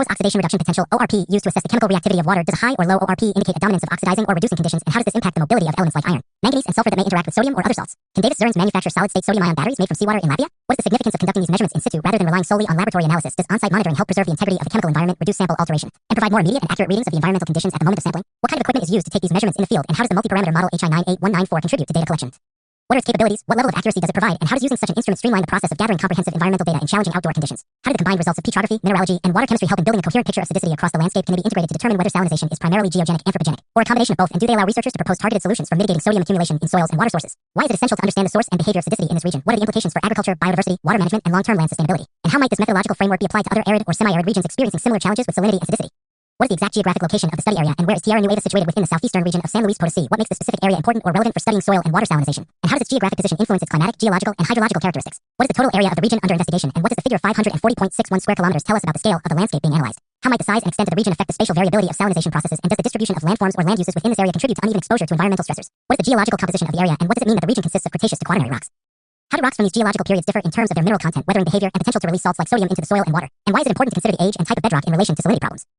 Post-oxidation reduction potential (ORP) used to assess the chemical reactivity of water. Does a high or low ORP indicate a dominance of oxidizing or reducing conditions, and how does this impact the mobility of elements like iron, manganese, and sulfur that may interact with sodium or other salts? Can Davis Zurins manufacture solid-state sodium-ion batteries made from seawater in Latvia? What is the significance of conducting these measurements in situ rather than relying solely on laboratory analysis? Does on-site monitoring help preserve the integrity of the chemical environment, reduce sample alteration, and provide more immediate and accurate readings of the environmental conditions at the moment of sampling? What kind of equipment is used to take these measurements in the field, and how does the multi-parameter model HI 98194 contribute to data collection? What are its capabilities, what level of accuracy does it provide, and how does using such an instrument streamline the process of gathering comprehensive environmental data in challenging outdoor conditions? How do the combined results of petrography, mineralogy, and water chemistry help in building a coherent picture of acidicity across the landscape? Can they be integrated to determine whether salinization is primarily geogenic, anthropogenic, or a combination of both, and do they allow researchers to propose targeted solutions for mitigating sodium accumulation in soils and water sources? Why is it essential to understand the source and behavior of acidicity in this region? What are the implications for agriculture, biodiversity, water management, and long-term land sustainability? And how might this methodological framework be applied to other arid or semi-arid regions experiencing similar challenges with salinity and acidicity? What is the exact geographic location of the study area, and where is Tierra Nueva situated within the southeastern region of San Luis Potosí? What makes this specific area important or relevant for studying soil and water salinization? And how does its geographic position influence its climatic, geological, and hydrological characteristics? What is the total area of the region under investigation, and what does the figure 540.61 square kilometers tell us about the scale of the landscape being analyzed? How might the size and extent of the region affect the spatial variability of salinization processes, and does the distribution of landforms or land uses within this area contribute to uneven exposure to environmental stressors? What is the geological composition of the area, and what does it mean that the region consists of Cretaceous to Quaternary rocks? How do rocks from these geological periods differ in terms of their mineral content, weathering behavior, and potential to release salts like sodium into the soil and water? And why is it important to consider the age and type of bedrock in relation to salinity problems?